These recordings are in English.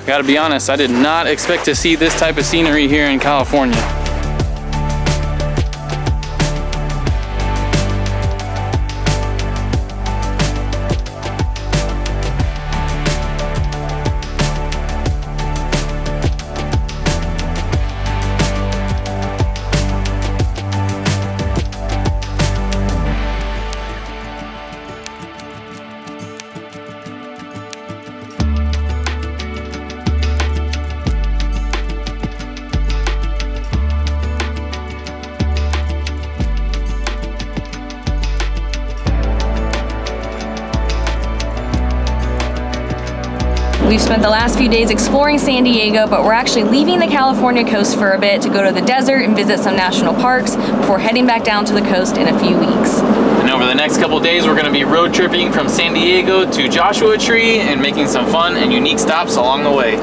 Gotta be honest, I did not expect to see this type of scenery here in California. We've spent the last few days exploring San Diego, but we're actually leaving the California coast for a bit to go to the desert and visit some national parks before heading back down to the coast in a few weeks. And over the next couple days, we're gonna be road tripping from San Diego to Joshua Tree and making some fun and unique stops along the way.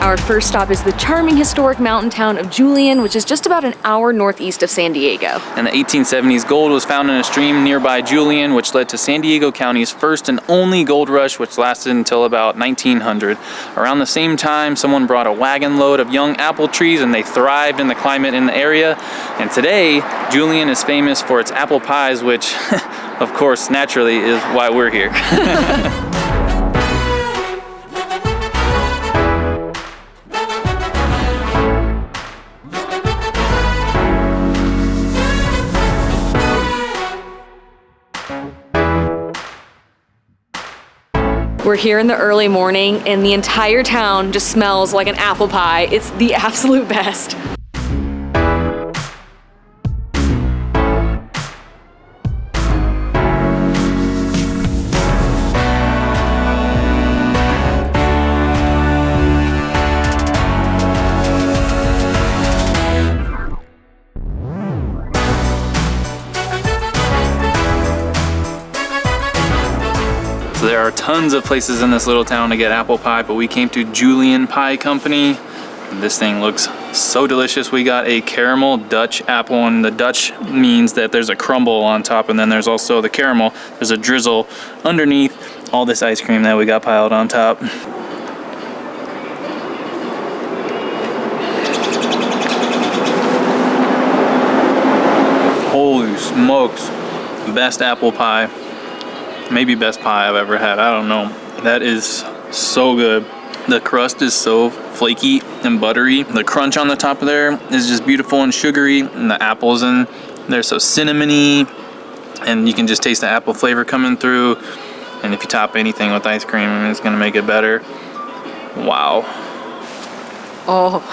Our first stop is the charming historic mountain town of Julian, which is just about an hour northeast of San Diego. In the 1870s, gold was found in a stream nearby Julian, which led to San Diego County's first and only gold rush, which lasted until about 1900. Around the same time, someone brought a wagon load of young apple trees and they thrived in the climate in the area. And today, Julian is famous for its apple pies, which, of course, naturally is why we're here. We're here in the early morning and the entire town just smells like an apple pie. It's the absolute best. There are tons of places in this little town to get apple pie, but we came to Julian Pie Company. This thing looks so delicious. We got a caramel Dutch apple, and the Dutch means that there's a crumble on top, and then there's also the caramel. There's a drizzle underneath all this ice cream that we got piled on top. Holy smokes, best apple pie. Maybe best pie I've ever had, I don't know. That is so good. The crust is so flaky and buttery. The crunch on the top of there is just beautiful and sugary, and the apples in there so cinnamony, and you can just taste the apple flavor coming through. And if you top anything with ice cream, I mean, it's gonna make it better. Wow. Oh.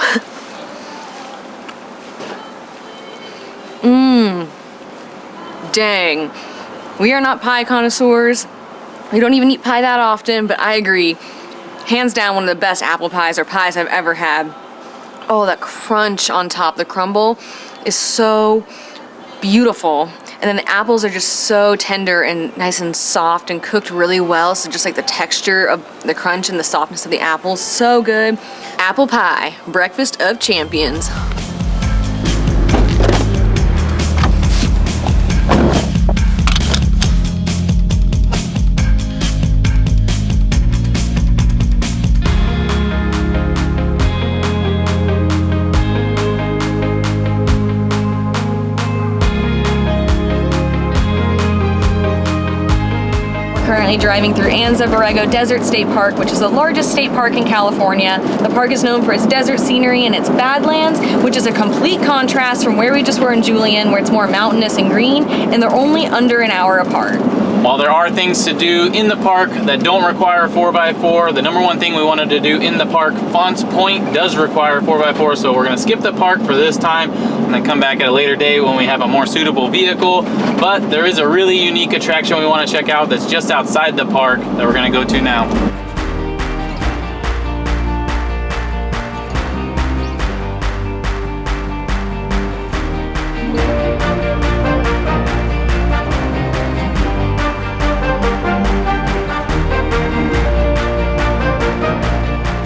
Dang. We are not pie connoisseurs. We don't even eat pie that often, but I agree. Hands down, one of the best apple pies or pies I've ever had. Oh, that crunch on top, the crumble is so beautiful. And then the apples are just so tender and nice and soft and cooked really well. So just like the texture of the crunch and the softness of the apples, so good. Apple pie, breakfast of champions. Currently driving through Anza Borrego Desert State Park, which is the largest state park in California. The park is known for its desert scenery and its badlands, which is a complete contrast from where we just were in Julian, where it's more mountainous and green, and they're only under an hour apart. While there are things to do in the park that don't require 4x4, the number one thing we wanted to do in the park, Fonts Point, does require 4x4, so we're gonna skip the park for this time and then come back at a later day when we have a more suitable vehicle. But there is a really unique attraction we wanna check out that's just outside the park that we're gonna go to now.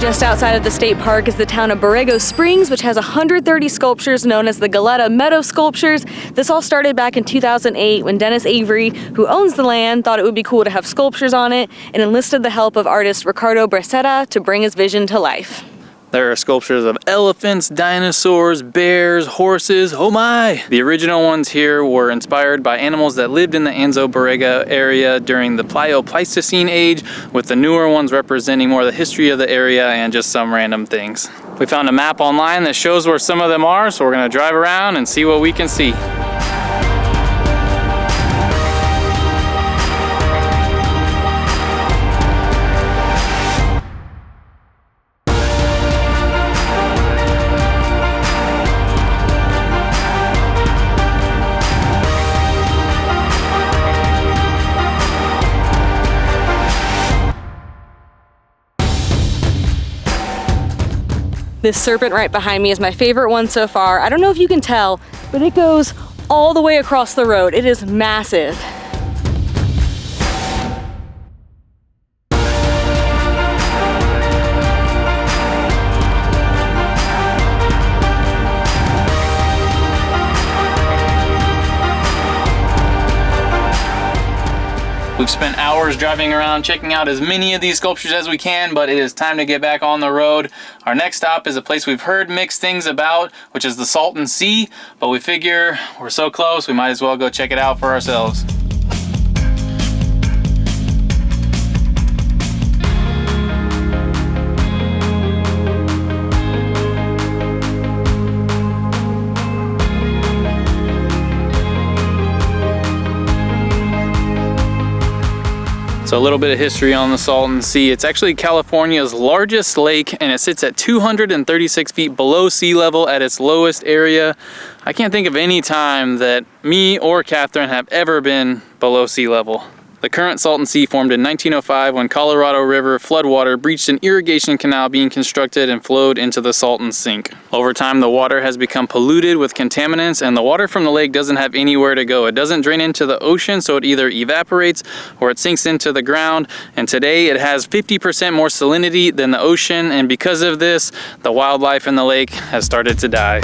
Just outside of the state park is the town of Borrego Springs, which has 130 sculptures known as the Galleta Meadows sculptures. This all started back in 2008 when Dennis Avery, who owns the land, thought it would be cool to have sculptures on it and enlisted the help of artist Ricardo Bracetta to bring his vision to life. There are sculptures of elephants, dinosaurs, bears, horses, oh my! The original ones here were inspired by animals that lived in the Anzo Borrego area during the Pleistocene age, with the newer ones representing more of the history of the area and just some random things. We found a map online that shows where some of them are, so we're gonna drive around and see what we can see. This serpent right behind me is my favorite one so far. I don't know if you can tell, but it goes all the way across the road. It is massive. We've spent hours driving around checking out as many of these sculptures as we can, but it is time to get back on the road. Our next stop is a place we've heard mixed things about, which is the Salton Sea, but we figure we're so close, we might as well go check it out for ourselves. So a little bit of history on the Salton Sea. It's actually California's largest lake, and it sits at 236 feet below sea level at its lowest area. I can't think of any time that me or Kathryn have ever been below sea level. The current Salton Sea formed in 1905 when Colorado River floodwater breached an irrigation canal being constructed and flowed into the Salton Sink. Over time, the water has become polluted with contaminants, and the water from the lake doesn't have anywhere to go. It doesn't drain into the ocean, so it either evaporates or it sinks into the ground. And today it has 50% more salinity than the ocean, and because of this, the wildlife in the lake has started to die.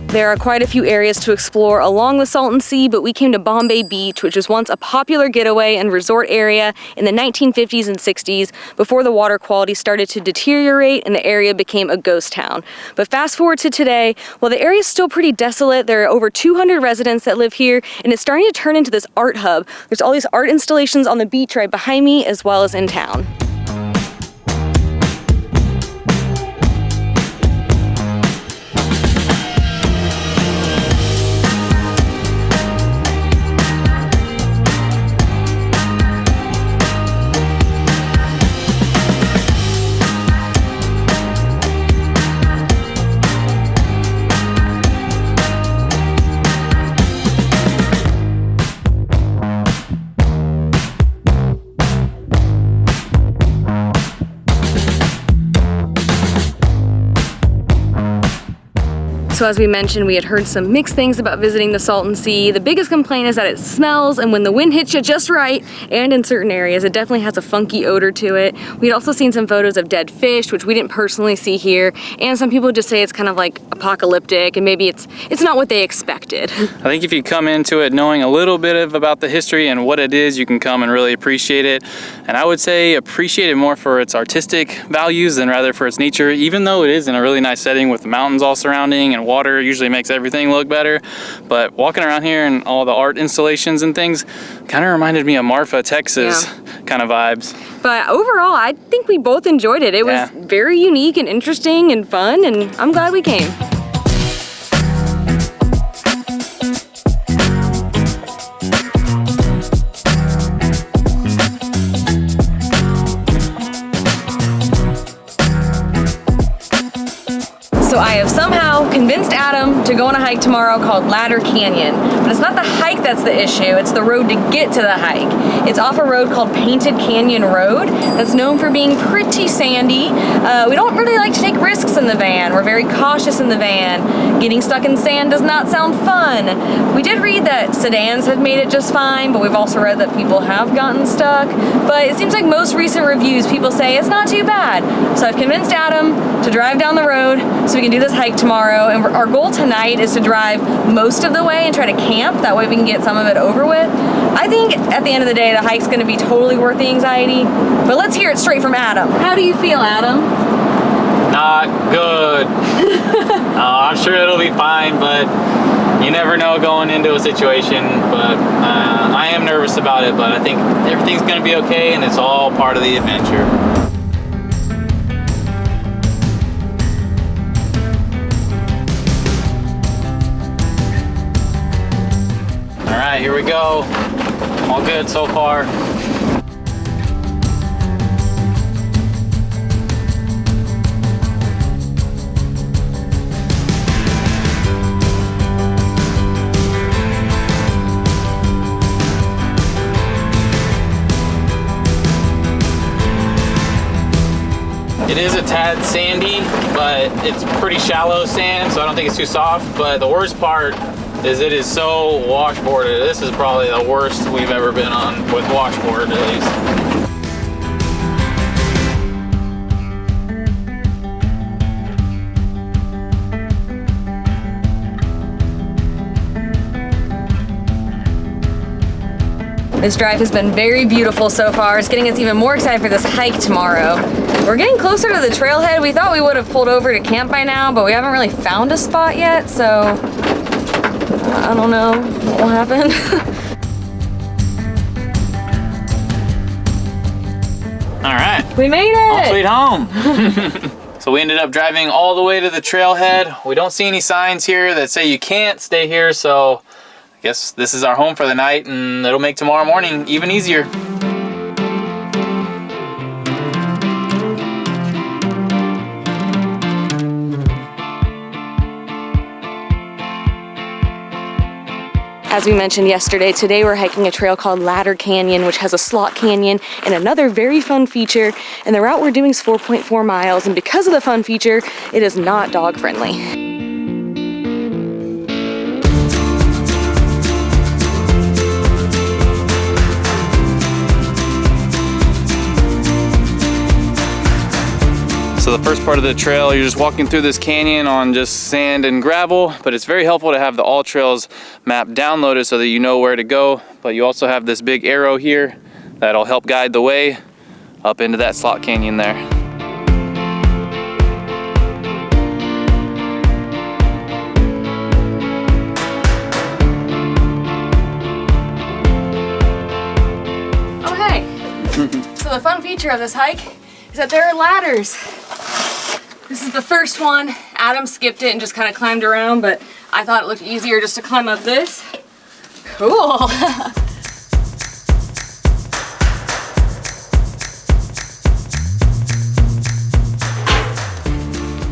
There are quite a few areas to explore along the Salton Sea, but we came to Bombay Beach, which was once a popular getaway and resort area in the 1950s and 60s before the water quality started to deteriorate and the area became a ghost town. But fast forward to today, while the area is still pretty desolate, there are over 200 residents that live here, and it's starting to turn into this art hub. There's all these art installations on the beach right behind me as well as in town. So as we mentioned, we had heard some mixed things about visiting the Salton Sea. The biggest complaint is that it smells, and when the wind hits you just right, and in certain areas, it definitely has a funky odor to it. We'd also seen some photos of dead fish, which we didn't personally see here, and some people just say it's kind of like apocalyptic, and maybe it's not what they expected. I think if you come into it knowing a little bit about the history and what it is, you can come and really appreciate it. And I would say appreciate it more for its artistic values than rather for its nature, even though it is in a really nice setting with the mountains all surrounding and water usually makes everything look better. But walking around here and all the art installations and things kind of reminded me of Marfa, Texas kind of vibes. But overall, I think we both enjoyed it. It was very unique and interesting and fun, and I'm glad we came. So I have somehow convinced convinced Adam to go on a hike tomorrow called Ladder Canyon. But it's not the hike that's the issue, it's the road to get to the hike. It's off a road called Painted Canyon Road that's known for being pretty sandy. We don't really like to take risks in the van. We're very cautious in the van. Getting stuck in sand does not sound fun. We did read that sedans have made it just fine, but we've also read that people have gotten stuck. But it seems like most recent reviews, people say it's not too bad. So I've convinced Adam to drive down the road so we can do this hike tomorrow. And our goal tonight is to drive most of the way and try to camp. That way we can get some of it over with. I think at the end of the day, the hike's gonna be totally worth the anxiety. But let's hear it straight from Adam. How do you feel, Adam? Not good. I'm sure it'll be fine, but you never know going into a situation. But I am nervous about it, but I think everything's gonna be okay, and it's all part of the adventure. All right, here we go. All good so far. It is a tad sandy, but it's pretty shallow sand, so I don't think it's too soft. But the worst part is it is so washboarded. This is probably the worst we've ever been on with washboard, at least. This drive has been very beautiful so far. It's getting us even more excited for this hike tomorrow. We're getting closer to the trailhead. We thought we would have pulled over to camp by now, but we haven't really found a spot yet, so I don't know what will happen. All right. We made it! Home sweet home. So we ended up driving all the way to the trailhead. We don't see any signs here that say you can't stay here, so I guess this is our home for the night, and it'll make tomorrow morning even easier. As we mentioned yesterday, today we're hiking a trail called Ladder Canyon, which has a slot canyon and another very fun feature. And the route we're doing is 4.4 miles, and because of the fun feature, it is not dog friendly. So the first part of the trail, you're just walking through this canyon on just sand and gravel, but it's very helpful to have the All Trails map downloaded so that you know where to go. But you also have this big arrow here that'll help guide the way up into that slot canyon there. Okay, so the fun feature of this hike is that there are ladders. This is the first one. Adam skipped it and just kind of climbed around, but I thought it looked easier just to climb up this. Cool.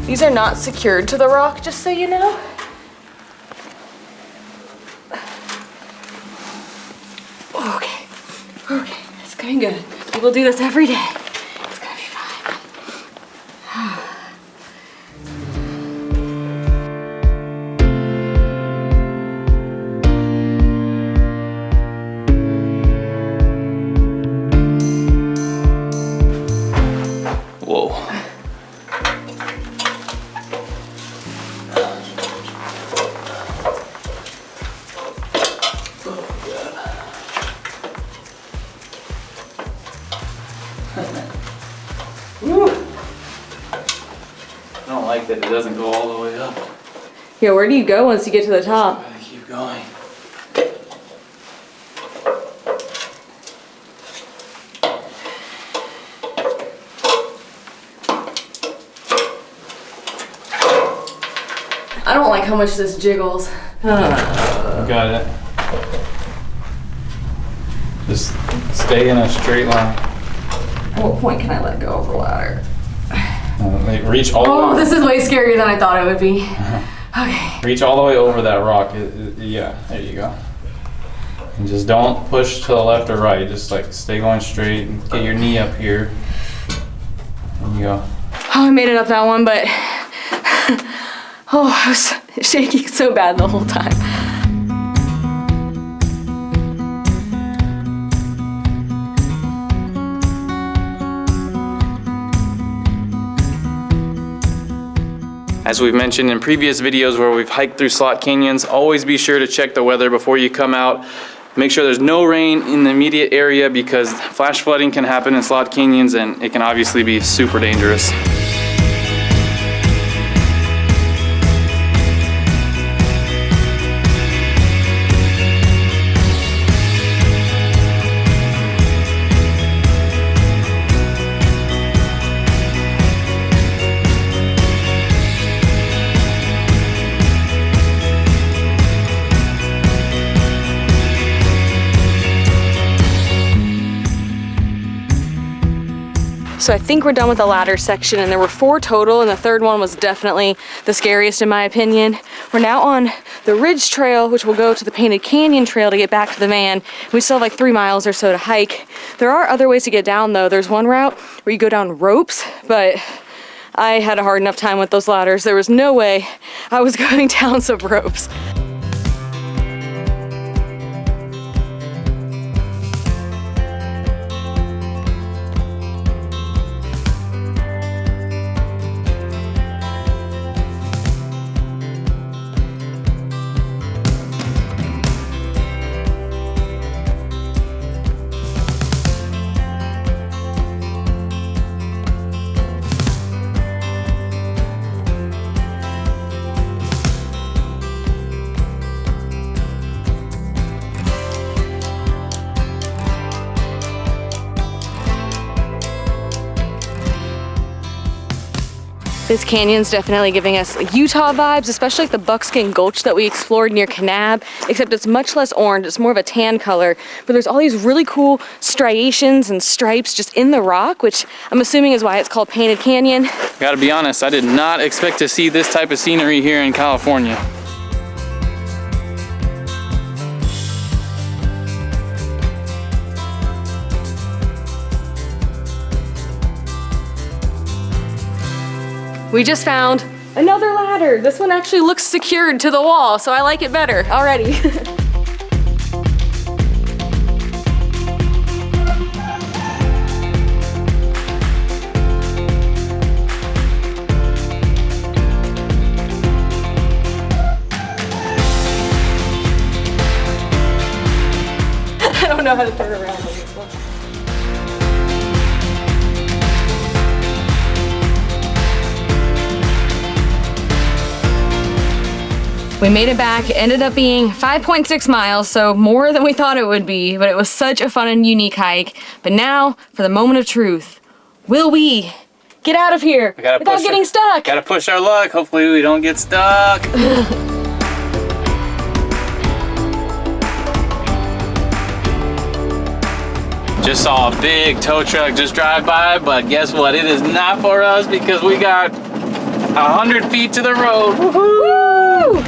These are not secured to the rock, just so you know. Okay, it's going good. People do this every day. It's gonna be fine. Whoa. I don't like that it doesn't go all the way up. Yeah, where do you go once you get to the top? Gotta keep going. I don't like how much this jiggles. Got it. Just stay in a straight line. At what point can I let go of the ladder? Reach all the way. Oh, this is way scarier than I thought it would be. Okay. Reach all the way over that rock. Yeah, there you go. And just don't push to the left or right. Just like stay going straight and get your knee up here. There you go. Oh, I made it up that one, but oh, I was shaking so bad the whole time. As we've mentioned in previous videos where we've hiked through slot canyons, always be sure to check the weather before you come out. Make sure there's no rain in the immediate area because flash flooding can happen in slot canyons and it can obviously be super dangerous. So I think we're done with the ladder section, and there were 4 total, and the third one was definitely the scariest in my opinion. We're now on the Ridge Trail, which will go to the Painted Canyon Trail to get back to the van. We still have like 3 miles or so to hike. There are other ways to get down though. There's one route where you go down ropes, but I had a hard enough time with those ladders. There was no way I was going down some ropes. This canyon's definitely giving us like Utah vibes, especially like the Buckskin Gulch that we explored near Kanab, except it's much less orange, it's more of a tan color, but there's all these really cool striations and stripes just in the rock, which I'm assuming is why it's called Painted Canyon. Gotta be honest, I did not expect to see this type of scenery here in California. We just found another ladder. This one actually looks secured to the wall, so I like it better already. I don't know how to turn around on this one. We made it back. It ended up being 5.6 miles, so more than we thought it would be, but it was such a fun and unique hike. But now, for the moment of truth, will we get out of here without getting stuck? Gotta push our luck. Hopefully we don't get stuck. Just saw a big tow truck just drive by, but guess what? It is not for us because we got 100 feet to the road. Woo!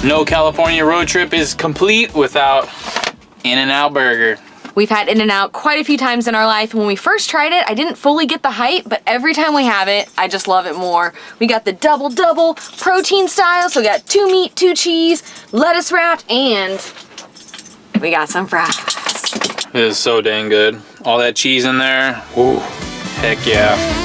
No California road trip is complete without In-N-Out Burger. We've had In-N-Out quite a few times in our life. When we first tried it, I didn't fully get the hype, but every time we have it, I just love it more. We got the double protein style, so we got 2 meat, 2 cheese, lettuce wrapped, and we got some fries. It is so dang good. All that cheese in there. Ooh, heck yeah.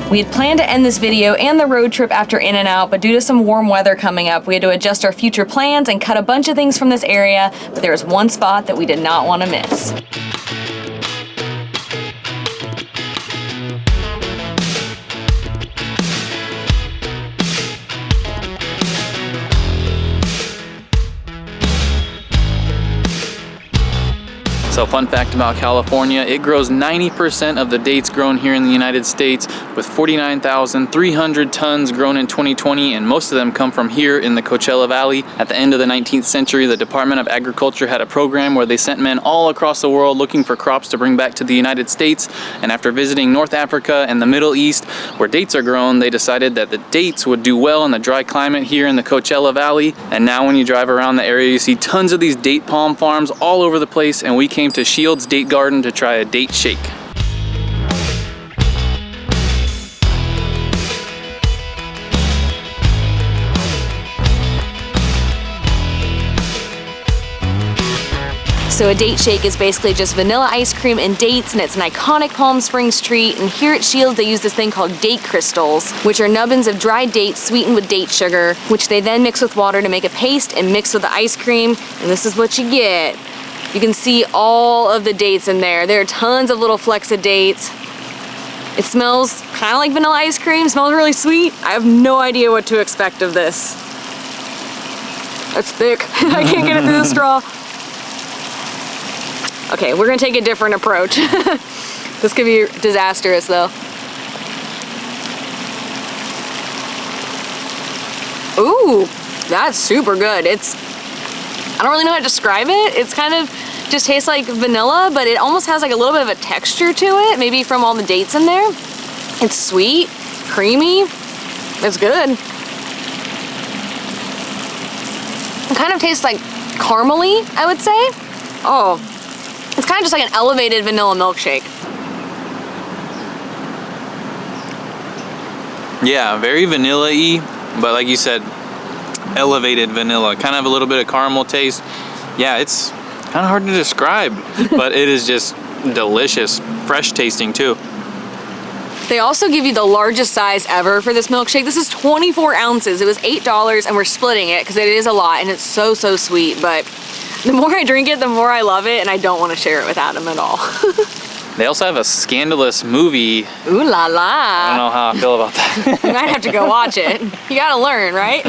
We had planned to end this video and the road trip after In-N-Out, but due to some warm weather coming up, we had to adjust our future plans and cut a bunch of things from this area, but there was one spot that we did not want to miss. So fun fact about California, it grows 90% of the dates grown here in the United States, with 49,300 tons grown in 2020, and most of them come from here in the Coachella Valley. At the end of the 19th century, the Department of Agriculture had a program where they sent men all across the world looking for crops to bring back to the United States, and after visiting North Africa and the Middle East, where dates are grown, they decided that the dates would do well in the dry climate here in the Coachella Valley. And now when you drive around the area, you see tons of these date palm farms all over the place, and we came to Shields Date Garden to try a date shake. So a date shake is basically just vanilla ice cream and dates, and it's an iconic Palm Springs treat. And here at Shields, they use this thing called date crystals, which are nubbins of dried dates sweetened with date sugar, which they then mix with water to make a paste and mix with the ice cream. And this is what you get. You can see all of the dates in there. There are tons of little flecks of dates. It smells kind of like vanilla ice cream, smells really sweet. I have no idea what to expect of this. It's thick. I can't get it through the straw. Okay, we're gonna take a different approach. This could be disastrous though. Ooh, that's super good. I don't really know how to describe it. It's kind of just tastes like vanilla, but it almost has like a little bit of a texture to it, maybe from all the dates in there. It's sweet, creamy, it's good. It kind of tastes like caramely, I would say. Oh. It's kind of just like an elevated vanilla milkshake. Yeah, very vanilla-y, but like you said, elevated vanilla. Kind of a little bit of caramel taste. Yeah, it's kind of hard to describe, but it is just delicious. Fresh tasting too. They also give you the largest size ever for this milkshake. This is 24 ounces. It was $8 and we're splitting it because it is a lot and it's so sweet, but the more I drink it, the more I love it, and I don't want to share it with Adam at all. They also have a scandalous movie. Ooh la la. I don't know how I feel about that. You might have to go watch it. You gotta learn, right?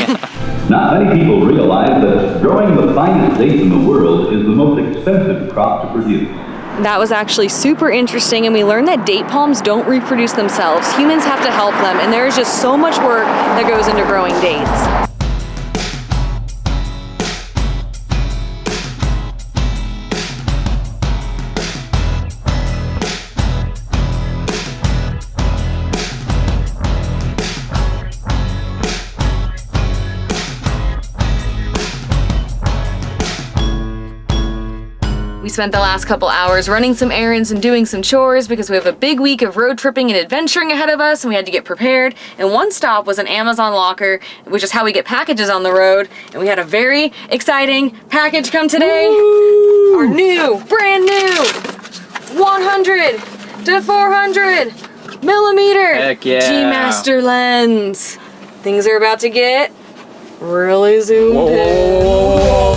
Not many people realize that growing the finest dates in the world is the most expensive crop to produce. That was actually super interesting, and we learned that date palms don't reproduce themselves. Humans have to help them, and there is just so much work that goes into growing dates. We spent the last couple hours running some errands and doing some chores because we have a big week of road tripping and adventuring ahead of us, and we had to get prepared. And one stop was an Amazon locker, which is how we get packages on the road. And we had a very exciting package come today. Woo! Our new, brand new 100 to 400 millimeter Heck yeah. G-Master lens. Things are about to get really zoomed in. Whoa.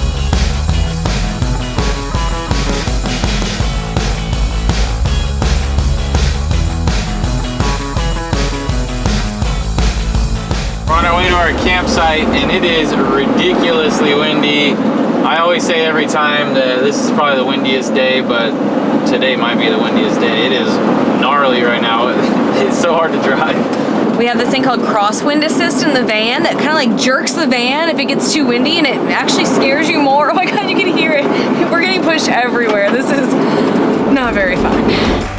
We're on our way to our campsite, and it is ridiculously windy. I always say every time that this is probably the windiest day, but today might be the windiest day. It is gnarly right now. It's so hard to drive. We have this thing called crosswind assist in the van that kind of like jerks the van if it gets too windy, and it actually scares you more. Oh my God, you can hear it. We're getting pushed everywhere. This is not very fun.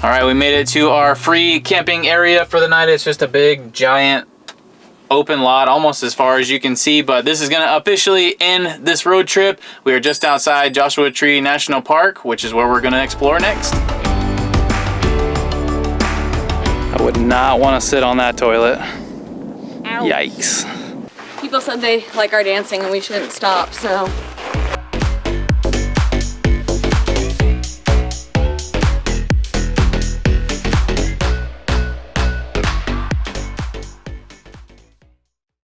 All right, we made it to our free camping area for the night. It's just a big, giant, open lot, almost as far as you can see, but this is gonna officially end this road trip. We are just outside Joshua Tree National Park, which is where we're gonna explore next. I would not wanna sit on that toilet. Ouch. Yikes. People said they like our dancing and we shouldn't stop, so